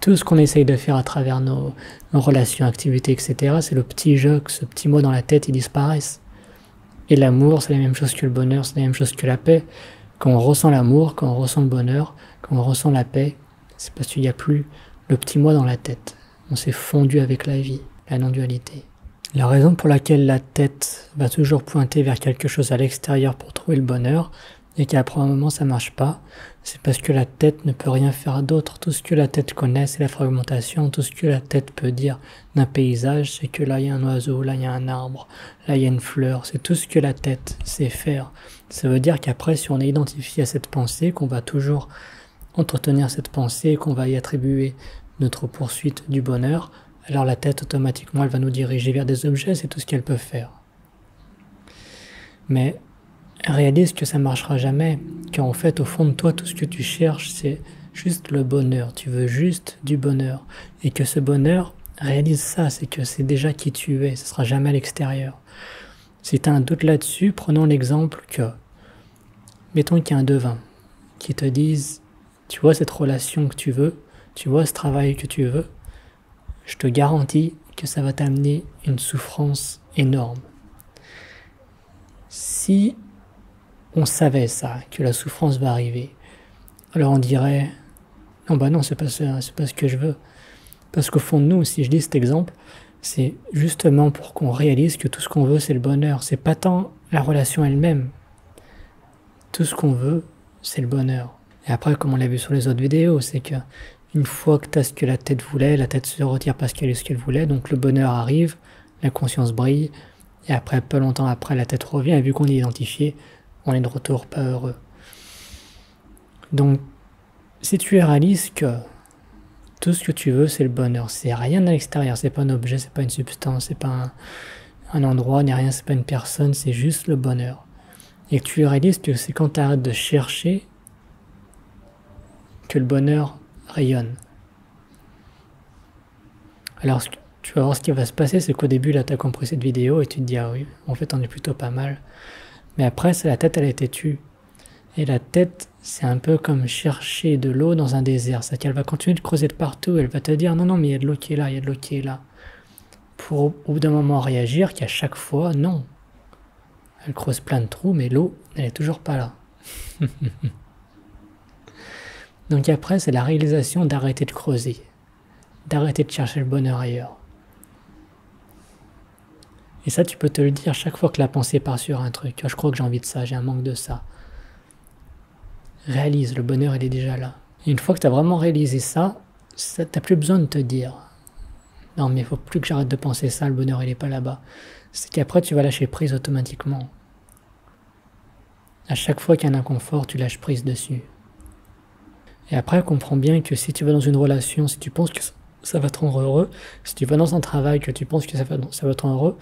Tout ce qu'on essaye de faire à travers nos relations, activités, etc., c'est le petit jeu, que ce petit mot dans la tête, il disparaisse. Et l'amour, c'est la même chose que le bonheur, c'est la même chose que la paix. Quand on ressent l'amour, quand on ressent le bonheur, quand on ressent la paix, c'est parce qu'il n'y a plus le petit moi dans la tête. On s'est fondu avec la vie, la non-dualité. La raison pour laquelle la tête va toujours pointer vers quelque chose à l'extérieur pour trouver le bonheur, et qu'après un moment ça marche pas, c'est parce que la tête ne peut rien faire d'autre. Tout ce que la tête connaît, c'est la fragmentation. Tout ce que la tête peut dire d'un paysage, c'est que là il y a un oiseau, là il y a un arbre, là il y a une fleur. C'est tout ce que la tête sait faire. Ça veut dire qu'après, si on est identifié à cette pensée, qu'on va toujours entretenir cette pensée, qu'on va y attribuer notre poursuite du bonheur, alors la tête automatiquement elle va nous diriger vers des objets, c'est tout ce qu'elle peut faire. Mais réalise que ça ne marchera jamais, qu'en fait au fond de toi tout ce que tu cherches c'est juste le bonheur, tu veux juste du bonheur, et que ce bonheur, réalise ça, c'est que c'est déjà qui tu es, ce sera jamais à l'extérieur. Si tu as un doute là-dessus, prenons l'exemple que, mettons qu'il y a un devin qui te dise, tu vois cette relation que tu veux, tu vois ce travail que tu veux, je te garantis que ça va t'amener une souffrance énorme. Si on savait ça, que la souffrance va arriver, alors on dirait, non bah non, c'est pas ce que je veux. Parce qu'au fond de nous, si je dis cet exemple, c'est justement pour qu'on réalise que tout ce qu'on veut, c'est le bonheur. C'est pas tant la relation elle-même. Tout ce qu'on veut, c'est le bonheur. Et après, comme on l'a vu sur les autres vidéos, c'est que une fois que tu as ce que la tête voulait, la tête se retire parce qu'elle est ce qu'elle voulait, donc le bonheur arrive, la conscience brille, et après, peu longtemps après, la tête revient, et vu qu'on est identifié, on est de retour pas heureux. Donc, si tu réalises que tout ce que tu veux, c'est le bonheur, c'est rien à l'extérieur, c'est pas un objet, c'est pas une substance, c'est pas un endroit, ni rien, c'est pas une personne, c'est juste le bonheur. Et que tu réalises que c'est quand tu arrêtes de chercher que le bonheur rayonne. Alors, tu vas voir ce qui va se passer, c'est qu'au début, là, tu as compris cette vidéo et tu te dis, ah oui, en fait, on est plutôt pas mal. Mais après, c'est la tête, elle a été tue. Et la tête, c'est un peu comme chercher de l'eau dans un désert. C'est-à-dire qu'elle va continuer de creuser de partout. Elle va te dire, non, non, mais il y a de l'eau qui est là, il y a de l'eau qui est là. Pour au bout d'un moment réagir qu'à chaque fois, non. Elle creuse plein de trous, mais l'eau, elle est toujours pas là. Donc après, c'est la réalisation d'arrêter de creuser, d'arrêter de chercher le bonheur ailleurs. Et ça, tu peux te le dire chaque fois que la pensée part sur un truc. Je crois que j'ai envie de ça, j'ai un manque de ça. Réalise, le bonheur, il est déjà là. Et une fois que tu as vraiment réalisé ça, tu n'as plus besoin de te dire « Non, mais il faut plus que j'arrête de penser ça, le bonheur, il est pas là-bas. » C'est qu'après, tu vas lâcher prise automatiquement. À chaque fois qu'il y a un inconfort, tu lâches prise dessus. Et après, comprends bien que si tu vas dans une relation, si tu penses que ça va te rendre heureux, si tu vas dans un travail que tu penses que ça va te rendre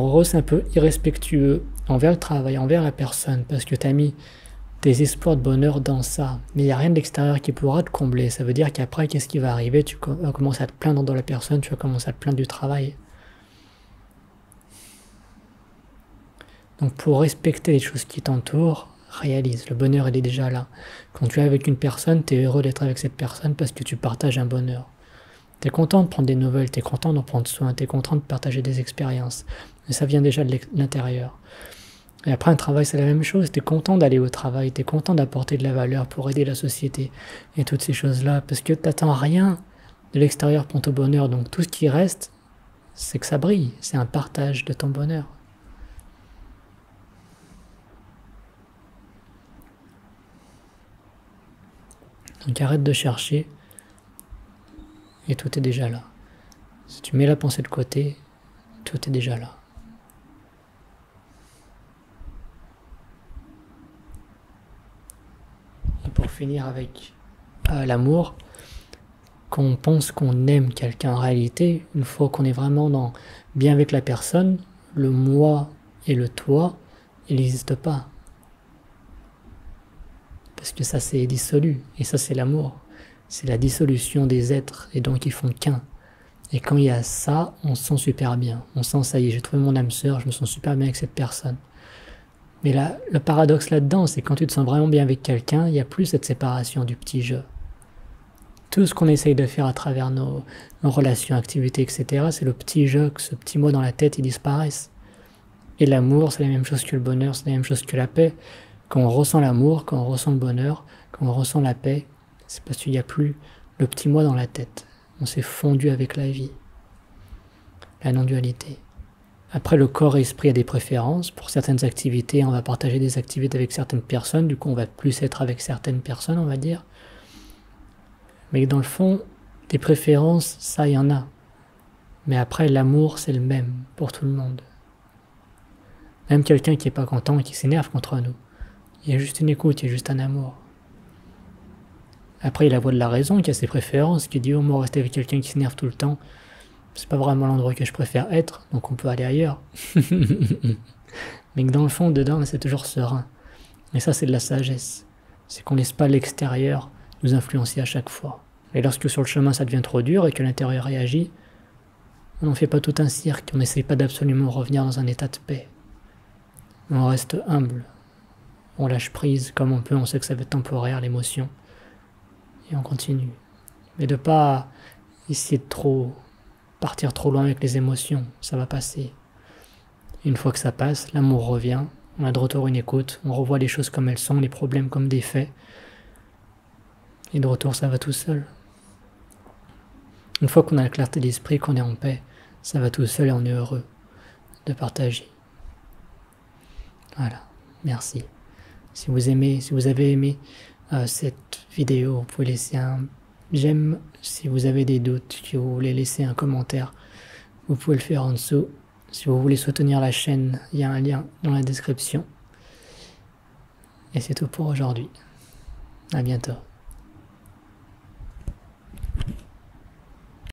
heureux, c'est un peu irrespectueux envers le travail, envers la personne, parce que tu as mis tes espoirs de bonheur dans ça. Mais il n'y a rien de l'extérieur qui pourra te combler. Ça veut dire qu'après, qu'est-ce qui va arriver? Tu vas commencer à te plaindre dans la personne, tu vas commencer à te plaindre du travail. Donc pour respecter les choses qui t'entourent, réalise, le bonheur il est déjà là. Quand tu es avec une personne, tu es heureux d'être avec cette personne parce que tu partages un bonheur. Tu es content de prendre des nouvelles, tu es content d'en prendre soin, tu es content de partager des expériences. Mais ça vient déjà de l'intérieur. Et après un travail c'est la même chose, tu es content d'aller au travail, tu es content d'apporter de la valeur pour aider la société et toutes ces choses-là, parce que tu n'attends rien de l'extérieur pour ton bonheur. Donc tout ce qui reste, c'est que ça brille, c'est un partage de ton bonheur. Donc arrête de chercher et tout est déjà là. Si tu mets la pensée de côté, tout est déjà là. Et pour finir avec l'amour, quand on pense qu'on aime quelqu'un, en réalité, une fois qu'on est vraiment bien avec la personne, le moi et le toi, il n'existe pas. Parce que ça c'est dissolu, et ça c'est l'amour. C'est la dissolution des êtres, et donc ils font qu'un. Et quand il y a ça, on se sent super bien. On sent, ça y est, j'ai trouvé mon âme sœur, je me sens super bien avec cette personne. Mais là, le paradoxe là-dedans, c'est quand tu te sens vraiment bien avec quelqu'un, il n'y a plus cette séparation du petit jeu. Tout ce qu'on essaye de faire à travers nos relations, activités, etc., c'est le petit jeu, que ce petit mot dans la tête, il disparaisse. Et l'amour, c'est la même chose que le bonheur, c'est la même chose que la paix. Quand on ressent l'amour, quand on ressent le bonheur, quand on ressent la paix, c'est parce qu'il n'y a plus le petit moi dans la tête. On s'est fondu avec la vie. La non-dualité. Après, le corps et l'esprit a des préférences. Pour certaines activités, on va partager des activités avec certaines personnes. Du coup, on va plus être avec certaines personnes, on va dire. Mais dans le fond, des préférences, ça, il y en a. Mais après, l'amour, c'est le même pour tout le monde. Même quelqu'un qui n'est pas content et qui s'énerve contre nous. Il y a juste une écoute, il y a juste un amour. Après, il y a la voix de la raison qui a ses préférences, qui dit « Oh, moi, rester avec quelqu'un qui s'énerve tout le temps, c'est pas vraiment l'endroit que je préfère être, donc on peut aller ailleurs. » Mais que dans le fond, dedans, c'est toujours serein. Et ça, c'est de la sagesse. C'est qu'on ne laisse pas l'extérieur nous influencer à chaque fois. Et lorsque sur le chemin, ça devient trop dur et que l'intérieur réagit, on n'en fait pas tout un cirque, on n'essaye pas d'absolument revenir dans un état de paix. On reste humble. On lâche prise comme on peut, on sait que ça va être temporaire, l'émotion. Et on continue. Mais de pas essayer de partir trop loin avec les émotions, ça va passer. Une fois que ça passe, l'amour revient, on a de retour une écoute, on revoit les choses comme elles sont, les problèmes comme des faits. Et de retour, ça va tout seul. Une fois qu'on a la clarté d'esprit, qu'on est en paix, ça va tout seul et on est heureux de partager. Voilà, merci. Si vous avez aimé cette vidéo, vous pouvez laisser un j'aime. Si vous avez des doutes, que vous voulez laisser un commentaire, vous pouvez le faire en dessous. Si vous voulez soutenir la chaîne, il y a un lien dans la description. Et c'est tout pour aujourd'hui. À bientôt.